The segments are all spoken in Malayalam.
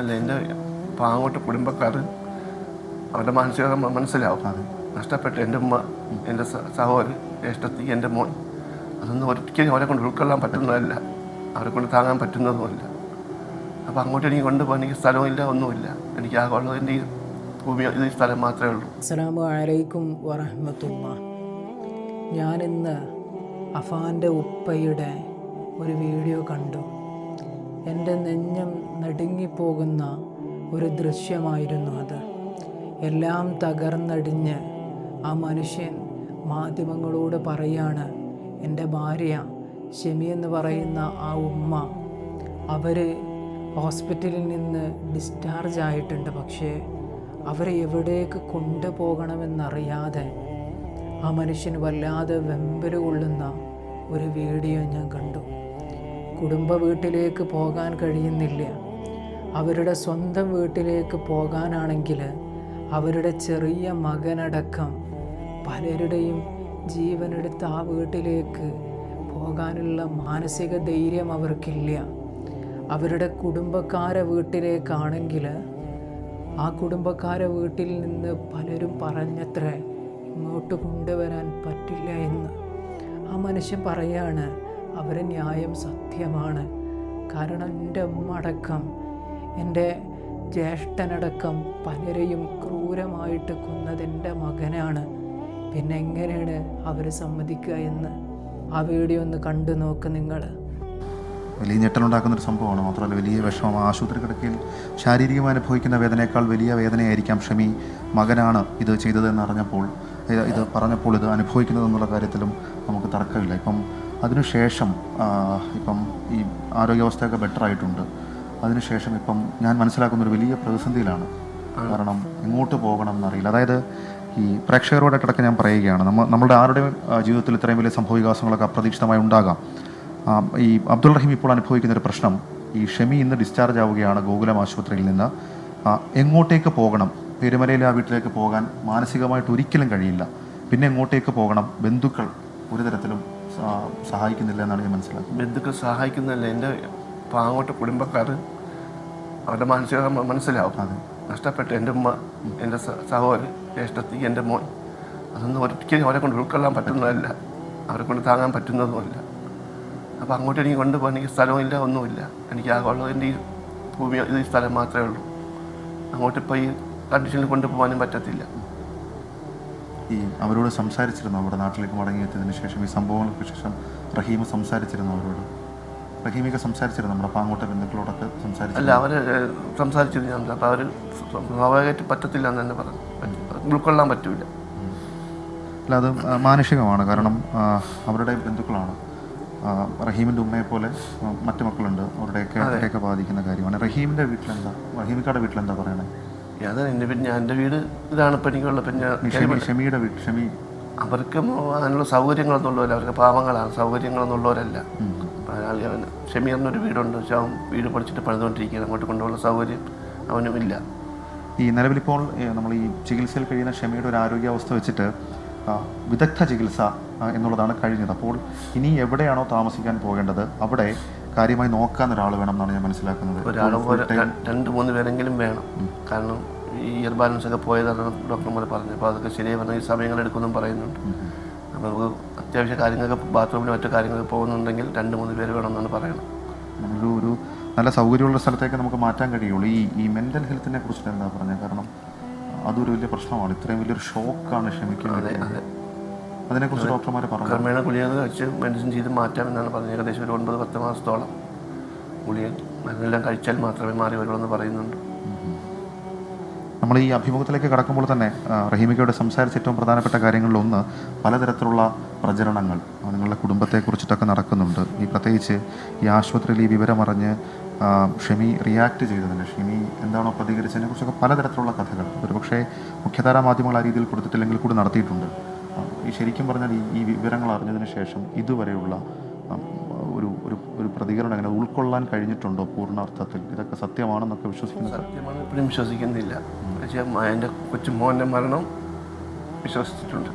അല്ല എൻ്റെ പാങ്ങോട്ട് കുടുംബക്കാർ അവരുടെ മാനസിക മനസ്സിലാവും. നഷ്ടപ്പെട്ട എൻ്റെ ഉമ്മ, എൻ്റെ സഹോദരൻ, ജ്യേഷ്ഠത്തി, എൻ്റെ മോൻ, അതൊന്നും ഒരിക്കലും അവരെ കൊണ്ട് ഉൾക്കൊള്ളാൻ പറ്റുന്നതല്ല, അവരെ കൊണ്ട് താങ്ങാൻ പറ്റുന്നതുമല്ല. അപ്പോൾ അങ്ങോട്ട് എനിക്ക് കൊണ്ടുപോകാൻ എനിക്ക് സ്ഥലമില്ല, ഒന്നുമില്ല. എനിക്ക് ആകെയുള്ളത് എൻ്റെ ഈ ഭൂമി, ഈ സ്ഥലം മാത്രമേ ഉള്ളൂ. അസ്സലാമു അലൈക്കും വറഹ്മത്തുള്ളാഹി. ഞാനിന്ന് അഫാൻ്റെ ഉപ്പയുടെ ഒരു വീഡിയോ കണ്ടു. എൻ്റെ നെഞ്ഞം നടുങ്ങിപ്പോകുന്ന ഒരു ദൃശ്യമായിരുന്നു അത്. എല്ലാം തകർന്നടിഞ്ഞ് ആ മനുഷ്യൻ മാധ്യമങ്ങളോട് പറയാണ്, എൻ്റെ ഭാര്യ ഷെമി എന്ന് പറയുന്ന ആ ഉമ്മ, അവർ ഹോസ്പിറ്റലിൽ നിന്ന് ഡിസ്ചാർജ് ആയിട്ടുണ്ട്. പക്ഷേ അവരെ എവിടേക്ക് കൊണ്ടുപോകണമെന്നറിയാതെ ആ മനുഷ്യന് വല്ലാതെ വെമ്പല് കൊള്ളുന്ന ഒരു വീഡിയോ ഞാൻ കണ്ടു. കുടുംബ വീട്ടിലേക്ക് പോകാൻ കഴിയുന്നില്ല. അവരുടെ സ്വന്തം വീട്ടിലേക്ക് പോകാനാണെങ്കിൽ അവരുടെ ചെറിയ മകനടക്കം പലരുടെയും ജീവനെടുത്ത് ആ വീട്ടിലേക്ക് പോകാനുള്ള മാനസിക ധൈര്യം അവർക്കില്ല. അവരുടെ കുടുംബക്കാരെ വീട്ടിലേക്കാണെങ്കിൽ ആ കുടുംബക്കാരെ വീട്ടിൽ നിന്ന് പലരും പറഞ്ഞത്രേ ഇങ്ങോട്ട് കൊണ്ടുവരാൻ പറ്റില്ല എന്ന്. ആ മനുഷ്യൻ പറയാണ്, അവരെ ന്യായം സത്യമാണ്. കാരണം എൻ്റെ ഉമ്മ അടക്കം, എൻ്റെ ജ്യേഷ്ഠനടക്കം പലരെയും ക്രൂരമായിട്ട് കൊന്നത് എൻ്റെ മകനാണ്. പിന്നെ എങ്ങനെയാണ് അവർ സമ്മതിക്കുക എന്ന് ആ വീഡിയോ ഒന്ന് കണ്ടു നോക്ക് നിങ്ങൾ. വലിയ ഞെട്ടലുണ്ടാക്കുന്നൊരു സംഭവമാണ്. മാത്രമല്ല വലിയ വിഷമം. ആശുപത്രി കിടക്കയിൽ ശാരീരികമായി അനുഭവിക്കുന്ന വേദനയേക്കാൾ വലിയ വേദനയായിരിക്കാം ഷമി മകനാണ് ഇത് ചെയ്തതെന്ന് അറിഞ്ഞപ്പോൾ, ഇത് പറഞ്ഞപ്പോൾ ഇത് അനുഭവിക്കുന്നതെന്നുള്ള കാര്യത്തിലും നമുക്ക് തർക്കമില്ല. ഇപ്പം അതിനുശേഷം ഇപ്പം ഈ ആരോഗ്യാവസ്ഥയൊക്കെ ബെറ്റർ ആയിട്ടുണ്ട്. അതിനുശേഷം ഇപ്പം ഞാൻ മനസ്സിലാക്കുന്നൊരു വലിയ പ്രതിസന്ധിയിലാണ്. കാരണം എങ്ങോട്ട് പോകണം എന്നറിയില്ല. അതായത് ഈ പ്രേക്ഷകരോടെ കിടക്കെ ഞാൻ പറയുകയാണ്, നമ്മളുടെ ആരുടെയും ജീവിതത്തിൽ ഇത്രയും വലിയ സംഭവവികാസങ്ങളൊക്കെ അപ്രതീക്ഷിതമായി ഉണ്ടാകാം. ഈ അബ്ദുൾ റഹീം ഇപ്പോൾ അനുഭവിക്കുന്നൊരു പ്രശ്നം, ഈ ഷെമി ഇന്ന് ഡിസ്ചാർജ് ആവുകയാണ് ഗോകുലം ആശുപത്രിയിൽ നിന്ന്. എങ്ങോട്ടേക്ക് പോകണം? പെരുമലയിലെ ആ വീട്ടിലേക്ക് പോകാൻ മാനസികമായിട്ട് ഒരിക്കലും കഴിയില്ല. പിന്നെ എങ്ങോട്ടേക്ക് പോകണം? ബന്ധുക്കൾ ഒരു തരത്തിലും സഹായിക്കുന്നില്ല എന്നാണ് ഞാൻ മനസ്സിലാക്കുന്നത്. ബന്ധുക്കൾ സഹായിക്കുന്നില്ല. എൻ്റെ പാങ്ങോട്ട് കുടുംബക്കാർ അവരുടെ മാനസിക മനസ്സിലാവും. നഷ്ടപ്പെട്ട എൻ്റെ ഉമ്മ, എൻ്റെ സഹോദരൻ, ജ്യേഷ്ഠത്തി, എൻ്റെ മോൻ, അതൊന്നും ഒരിക്കലും അവരെ കൊണ്ട് ഉൾക്കൊള്ളാൻ പറ്റുന്നതല്ല, അവരെ കൊണ്ട് താങ്ങാൻ പറ്റുന്നതുമല്ല. അപ്പോൾ അങ്ങോട്ട് എനിക്ക് കൊണ്ടുപോകാൻ എനിക്ക് സ്ഥലമില്ല, ഒന്നുമില്ല. എനിക്ക് ആകെയുള്ളത് എൻ്റെ ഈ ഭൂമി, ഈ സ്ഥലം മാത്രമേ ഉള്ളൂ. അങ്ങോട്ടിപ്പോൾ ഈ കണ്ടീഷനിൽ കൊണ്ടുപോകാനും പറ്റത്തില്ല. ഈ അവരോട് സംസാരിച്ചിരുന്നു, അവിടെ നാട്ടിലേക്ക് മടങ്ങിയെത്തിയതിന് ശേഷം ഈ സംഭവങ്ങൾക്ക് ശേഷം റഹീം സംസാരിച്ചിരുന്നു അവരോട്? റഹീമൊക്കെ സംസാരിച്ചിരുന്നു നമ്മുടെ പാങ്ങോട്ടെ ബന്ധുക്കളോടൊക്കെ സംസാരിച്ചു? അല്ല, അവർ സംസാരിച്ചിരുന്നു. അപ്പോൾ അവർ സ്വാഭാവികമായിട്ട് പറ്റത്തില്ല എന്ന് തന്നെ പറഞ്ഞു. ഉൾക്കൊള്ളാൻ പറ്റില്ല. അല്ല, അത് മാനുഷികമാണ്. കാരണം അവരുടെ ബന്ധുക്കളാണ്. റഹീമിൻ്റെ ഉമ്മയെപ്പോലെ മറ്റു മക്കളുണ്ട്, അവരുടെയൊക്കെ ബാധിക്കുന്ന കാര്യമാണ്. റഹീമിൻ്റെ വീട്ടിലെന്താ, റഹീമിക്കാരുടെ വീട്ടിലെന്താ പറയണേ? അത് എൻ്റെ വീട് ഇതാണ്. ഇപ്പം എനിക്കുള്ള ഷെമിയുടെ വീട്, ഷെമി അവർക്കും അതിനുള്ള സൗകര്യങ്ങളൊന്നും ഉള്ളവരല്ല. അവർക്ക് പാവങ്ങളാണ്, സൗകര്യങ്ങളൊന്നും ഉള്ളവരല്ല. ഷെമീറിനൊരു വീടുണ്ട്, പക്ഷെ അവൻ വീട് പഠിച്ചിട്ട് പണിതുകൊണ്ടിരിക്കുകയാണ്. അങ്ങോട്ട് കൊണ്ടുള്ള സൗകര്യം അവനും ഇല്ല. ഈ നിലവിലിപ്പോൾ നമ്മൾ ഈ ചികിത്സയിൽ കഴിയുന്ന ഷെമിയുടെ ഒരു ആരോഗ്യാവസ്ഥ വെച്ചിട്ട് വിദഗ്ധ ചികിത്സ എന്നുള്ളതാണ് കഴിഞ്ഞത്. അപ്പോൾ ഇനി എവിടെയാണോ താമസിക്കാൻ പോകേണ്ടത് അവിടെ കാര്യമായി നോക്കാൻ ഒരാൾ വേണം എന്നാണ് ഞാൻ മനസ്സിലാക്കുന്നത്. ഒരാൾ 2-3 പേരെങ്കിലും വേണം. കാരണം ഈ ഇയർ ബാലൻസ് ഒക്കെ പോയതാണ് ഡോക്ടർമാർ പറഞ്ഞത്. അപ്പോൾ അതൊക്കെ ശരിയായി പറഞ്ഞാൽ ഈ സമയങ്ങളെടുക്കുമെന്നും പറയുന്നുണ്ട്. അപ്പോൾ നമുക്ക് അത്യാവശ്യ കാര്യങ്ങൾക്ക് ബാത്റൂമിന് മറ്റു കാര്യങ്ങൾക്ക് പോകുന്നുണ്ടെങ്കിൽ 2-3 പേര് വേണമെന്നാണ് പറയുന്നത്. ഒരു നല്ല സൗകര്യമുള്ള സ്ഥലത്തേക്ക് നമുക്ക് മാറ്റാൻ കഴിയുള്ളൂ. ഈ മെൻ്റൽ ഹെൽത്തിനെ കുറിച്ചിട്ട് എന്താ പറഞ്ഞത്? കാരണം അതൊരു വലിയ പ്രശ്നമാണ്. ഇത്രയും വലിയൊരു ഷോക്കാണ് ക്ഷമിക്കുന്നത്. അതിനെക്കുറിച്ച് ഡോക്ടർമാർ പറഞ്ഞു. ക്രമേണ ഗുളിക കഴിച്ച് മെഡിസിൻ ചെയ്ത് മാറ്റാമെന്നാണ് പറഞ്ഞത്. ഏകദേശം ഒരു 9-10 മാസത്തോളം ഗുളിക മരുന്നെല്ലാം കഴിച്ചാൽ മാത്രമേ മാറി വരുള്ളൂ എന്ന് പറയുന്നുണ്ട്. നമ്മൾ ഈ അഭിമുഖത്തിലേക്ക് കടക്കുമ്പോൾ തന്നെ റഹീമിക്കയോട് സംസാരിച്ച ഏറ്റവും പ്രധാനപ്പെട്ട കാര്യങ്ങളിലൊന്ന് പലതരത്തിലുള്ള പ്രചരണങ്ങൾ നിങ്ങളുടെ കുടുംബത്തെക്കുറിച്ചിട്ടൊക്കെ നടക്കുന്നുണ്ട്. ഈ പ്രത്യേകിച്ച് ഈ ആശുപത്രിയിൽ ഈ വിവരമറിഞ്ഞ് ഷെമി റിയാക്ട് ചെയ്തതിന്, ഷെമി എന്താണോ പ്രതികരിച്ചതിനെ കുറിച്ചൊക്കെ പലതരത്തിലുള്ള കഥകൾ ഒരുപക്ഷെ മുഖ്യധാരാ മാധ്യമങ്ങൾ ആ രീതിയിൽ കൊടുത്തിട്ടില്ലെങ്കിൽ കൂടി നടത്തിയിട്ടുണ്ട്. ഈ ശരിക്കും പറഞ്ഞാൽ ഈ വിവരങ്ങൾ അറിഞ്ഞതിന് ശേഷം ഇതുവരെയുള്ള ഒരു പ്രതികരണം എങ്ങനെ ഉൾക്കൊള്ളാൻ കഴിഞ്ഞിട്ടുണ്ടോ പൂർണ്ണാർത്ഥത്തിൽ? ഇതൊക്കെ സത്യമാണെന്നൊക്കെ വിശ്വസിക്കുന്നത്? സത്യമാണ് എപ്പോഴും വിശ്വസിക്കുന്നില്ല. പക്ഷേ എൻ്റെ കൊച്ചുമോൻ്റെ മരണം വിശ്വസിച്ചിട്ടുണ്ട്.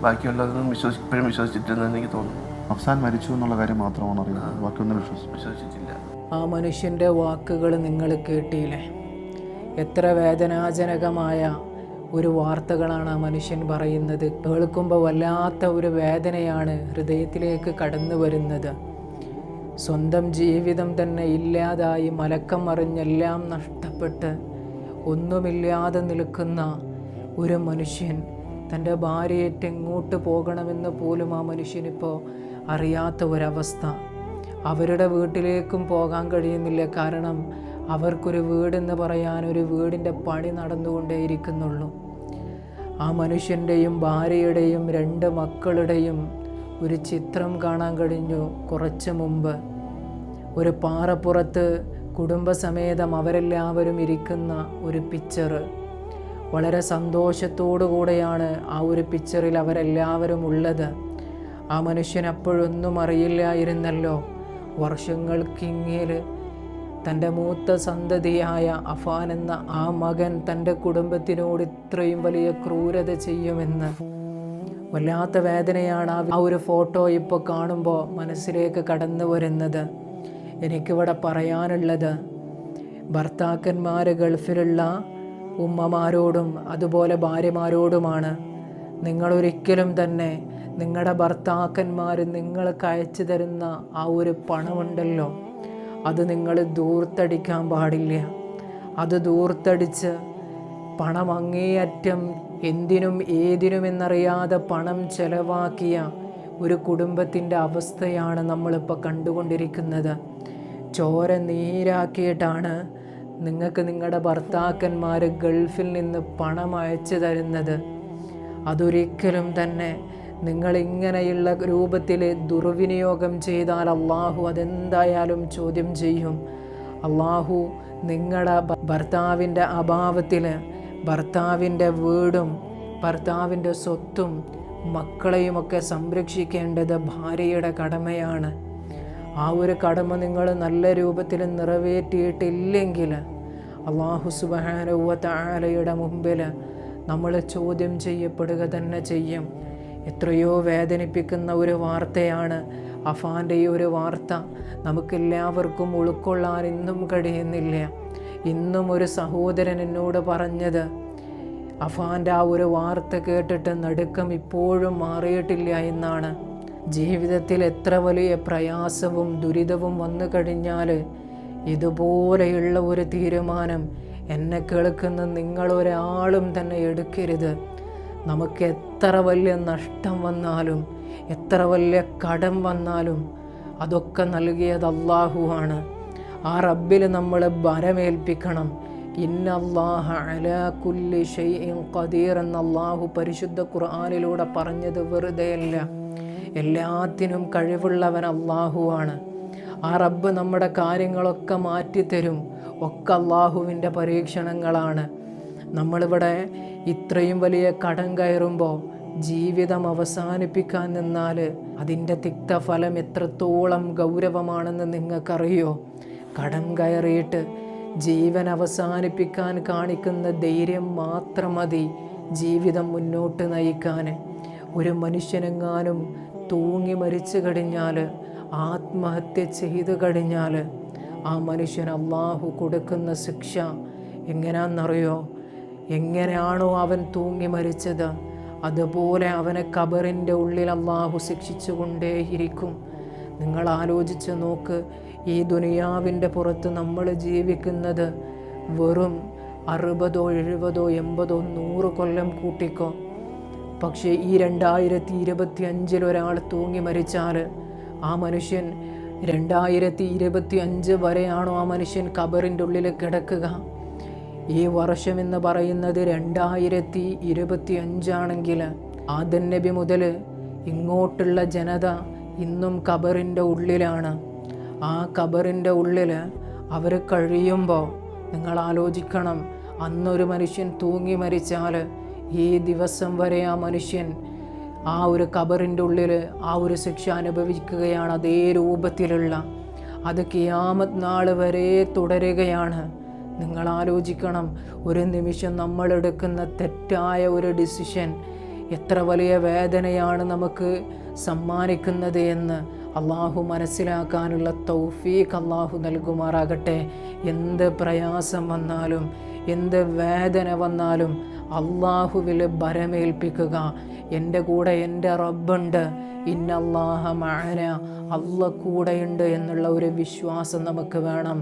ബാക്കിയുള്ളതൊന്നും ഇപ്പോഴും വിശ്വസിച്ചിട്ടില്ലെന്ന് എനിക്ക് തോന്നുന്നു. അഫ്സാൻ മരിച്ചു എന്നുള്ള കാര്യം മാത്രമാണ് അറിയുന്നത്, ബാക്കിയൊന്നും വിശ്വസിച്ചിട്ടില്ല. ആ മനുഷ്യൻ്റെ വാക്കുകൾ നിങ്ങൾ കേട്ടില്ലേ? എത്ര വേദനാജനകമായ ഒരു വാർത്തകളാണ് ആ മനുഷ്യൻ പറയുന്നത്. കേൾക്കുമ്പോൾ വല്ലാത്ത ഒരു വേദനയാണ് ഹൃദയത്തിലേക്ക് കടന്നു വരുന്നത്. സ്വന്തം ജീവിതം തന്നെ ഇല്ലാതായി മലക്കം മറിഞ്ഞെല്ലാം നഷ്ടപ്പെട്ട് ഒന്നുമില്ലാതെ നിൽക്കുന്ന ഒരു മനുഷ്യൻ തൻ്റെ ഭാര്യയേറ്റ് എങ്ങോട്ട് പോകണമെന്ന് പോലും ആ മനുഷ്യനിപ്പോൾ അറിയാത്ത ഒരവസ്ഥ. അവരുടെ വീട്ടിലേക്കും പോകാൻ കഴിയുന്നില്ല. കാരണം അവർക്കൊരു വീടെന്ന് പറയാൻ ഒരു വീടിൻ്റെ പണി നടന്നുകൊണ്ടേയിരിക്കുന്നുള്ളൂ. ആ മനുഷ്യൻ്റെയും ഭാര്യയുടെയും 2 മക്കളുടെയും ഒരു ചിത്രം കാണാൻ കഴിഞ്ഞു കുറച്ച് മുമ്പ്. ഒരു പാറപ്പുറത്ത് കുടുംബസമേതം അവരെല്ലാവരും ഇരിക്കുന്ന ഒരു പിക്ചർ. വളരെ സന്തോഷത്തോടു കൂടെയാണ് ആ ഒരു പിക്ചറിൽ അവരെല്ലാവരും ഉള്ളത്. ആ മനുഷ്യൻ അപ്പോഴൊന്നും അറിയില്ലായിരുന്നല്ലോ, വർഷങ്ങൾക്കിങ്ങേൽ തൻ്റെ മൂത്ത സന്തതിയായ അഫാൻ എന്ന ആ മകൻ തൻ്റെ കുടുംബത്തിനോട് ഇത്രയും വലിയ ക്രൂരത ചെയ്യുമെന്ന്. വല്ലാത്ത വേദനയാണ് ആ ഒരു ഫോട്ടോ ഇപ്പോൾ കാണുമ്പോൾ മനസ്സിലേക്ക് കടന്നു വരുന്നത്. എനിക്കിവിടെ പറയാനുള്ളത്, ഭർത്താക്കന്മാർ ഗൾഫിലുള്ള ഉമ്മമാരോടും അതുപോലെ ഭാര്യമാരോടുമാണ്. നിങ്ങളൊരിക്കലും തന്നെ നിങ്ങളുടെ ഭർത്താക്കന്മാർ നിങ്ങൾക്ക് അയച്ചു തരുന്ന ആ ഒരു പണമുണ്ടല്ലോ, അത് നിങ്ങൾ ദൂർത്തടിക്കാൻ പാടില്ല. അത് ദൂർത്തടിച്ച് പണം അങ്ങേയറ്റം എന്തിനും ഏതിനുമെന്നറിയാതെ പണം ചെലവാക്കിയ ഒരു കുടുംബത്തിൻ്റെ അവസ്ഥയാണ് നമ്മളിപ്പോൾ കണ്ടുകൊണ്ടിരിക്കുന്നത്. ചോര നീരാക്കിയിട്ടാണ് നിങ്ങൾക്ക് നിങ്ങളുടെ ഭർത്താക്കന്മാർ ഗൾഫിൽ നിന്ന് പണം അയച്ചു തരുന്നത്. അതൊരിക്കലും തന്നെ നിങ്ങളിങ്ങനെയുള്ള രൂപത്തിൽ ദുർവിനിയോഗം ചെയ്താൽ അള്ളാഹു അതെന്തായാലും ചോദ്യം ചെയ്യും. അള്ളാഹു നിങ്ങളുടെ ഭർത്താവിൻ്റെ അഭാവത്തിൽ ഭർത്താവിൻ്റെ വീടും ഭർത്താവിൻ്റെ സ്വത്തും മക്കളെയുമൊക്കെ സംരക്ഷിക്കേണ്ടത് ഭാര്യയുടെ കടമയാണ്. ആ ഒരു കടമ നിങ്ങൾ നല്ല രൂപത്തിൽ നിറവേറ്റിയിട്ടില്ലെങ്കിൽ അല്ലാഹു സുബ്ഹാനഹു വ തആലയുടെ മുമ്പിൽ നമ്മൾ ചോദ്യം ചെയ്യപ്പെടുക തന്നെ ചെയ്യും. എത്രയോ വേദനിപ്പിക്കുന്ന ഒരു വാർത്തയാണ് അഫാൻ്റെ ഈ ഒരു വാർത്ത. നമുക്കെല്ലാവർക്കും ഉൾക്കൊള്ളാൻ ഇന്നും കഴിയുന്നില്ല. ഇന്നും ഒരു സഹോദരൻ എന്നോട് പറഞ്ഞത്, അഫാൻ്റെ ആ ഒരു വാർത്ത കേട്ടിട്ട് നടുക്കം ഇപ്പോഴും മാറിയിട്ടില്ല എന്നാണ്. ജീവിതത്തിൽ എത്ര വലിയ പ്രയാസവും ദുരിതവും വന്നു കഴിഞ്ഞാൽ ഇതുപോലെയുള്ള ഒരു തീരുമാനം എന്നെ കേൾക്കുന്ന നിങ്ങളൊരാളും തന്നെ എടുക്കരുത്. നമുക്ക് എത്ര വലിയ നഷ്ടം വന്നാലും എത്ര വലിയ കടം വന്നാലും അതൊക്കെ നൽകിയത് അല്ലാഹുവാണ്. ആ റബ്ബിൽ നമ്മൾ ഭരമേൽപ്പിക്കണം. ഇന്നല്ലാഹ അലാ കുല്ലി ഷൈഇൻ ഖദീർ എന്ന അല്ലാഹു പരിശുദ്ധ ഖുർആനിലൂടെ പറഞ്ഞത് വെറുതെയല്ല. എല്ലാത്തിനും കഴിവുള്ളവൻ അല്ലാഹുവാണ്. ആ റബ്ബ് നമ്മുടെ കാര്യങ്ങളൊക്കെ മാറ്റിത്തരും. ഒക്കെ അല്ലാഹുവിൻ്റെ പരീക്ഷണങ്ങളാണ്. നമ്മളിവിടെ ഇത്രയും വലിയ കടം കയറുമ്പോൾ ജീവിതം അവസാനിപ്പിക്കാൻ നിന്നാൽ അതിൻ്റെ തിക്തഫലം എത്രത്തോളം ഗൗരവമാണെന്ന് നിങ്ങൾക്കറിയോ? കടം കയറിയിട്ട് ജീവൻ അവസാനിപ്പിക്കാൻ കാണിക്കുന്ന ധൈര്യം മാത്രം മതി ജീവിതം മുന്നോട്ട് നയിക്കാൻ. ഒരു മനുഷ്യനെങ്ങാനും തൂങ്ങി മരിച്ചു കഴിഞ്ഞാൽ, ആത്മഹത്യ ചെയ്തു കഴിഞ്ഞാൽ ആ മനുഷ്യൻ അല്ലാഹു കൊടുക്കുന്ന ശിക്ഷ എങ്ങനെയാണെന്നറിയോ? എങ്ങനെയാണോ അവൻ തൂങ്ങി മരിച്ചത് അതുപോലെ അവനെ ഖബറിൻ്റെ ഉള്ളിൽ അല്ലാഹു ശിക്ഷിച്ചു കൊണ്ടേയിരിക്കും. നിങ്ങൾ ആലോചിച്ച് നോക്ക്, ഈ ദുനിയാവിൻ്റെ പുറത്ത് നമ്മൾ ജീവിക്കുന്നത് വെറും 60, 70, 80, 100 കൊല്ലം കൂട്ടിക്കോ. പക്ഷേ ഈ 2025 ഒരാൾ തൂങ്ങി മരിച്ചാൽ ആ മനുഷ്യൻ 2025 വരെയാണോ ആ മനുഷ്യൻ ഖബറിൻ്റെ ഉള്ളിൽ കിടക്കുക? ഈ വർഷമെന്ന് പറയുന്നത് 2025 ആണെങ്കിൽ ആദം നബി മുതൽ ഇങ്ങോട്ടുള്ള ജനത ഇന്നും ഖബറിൻ്റെ ഉള്ളിലാണ്. ആ ഖബറിൻ്റെ ഉള്ളിൽ അവർ കഴിയുമ്പോൾ നിങ്ങൾ ആലോചിക്കണം, അന്നൊരു മനുഷ്യൻ തൂങ്ങി മരിച്ചാൽ ഈ ദിവസം വരെ ആ മനുഷ്യൻ ആ ഒരു ഖബറിൻ്റെ ഉള്ളിൽ ആ ഒരു ശിക്ഷ അനുഭവിക്കുകയാണ്. അതേ രൂപത്തിലുള്ള അത് ഖിയാമത്ത് നാൾ വരെ തുടരുകയാണ്. നിങ്ങൾ ആലോചിക്കണം, ഒരു നിമിഷം നമ്മളെടുക്കുന്ന തെറ്റായ ഒരു ഡിസിഷൻ എത്ര വലിയ വേദനയാണ് നമുക്ക് സമ്മാനിക്കുന്നത് എന്ന്. അള്ളാഹു മനസ്സിലാക്കാനുള്ള തൗഫീഖ് അള്ളാഹു നൽകുമാറാകട്ടെ. എന്ത് പ്രയാസം വന്നാലും എന്ത് വേദന വന്നാലും അള്ളാഹുവിൽ ഭരമേൽപ്പിക്കുക. എൻ്റെ കൂടെ എൻ്റെ റബ്ബുണ്ട്, ഇന്നല്ലാഹ മഅന, അല്ലാഹ് കൂടെയുണ്ട് എന്നുള്ള ഒരു വിശ്വാസം നമുക്ക് വേണം.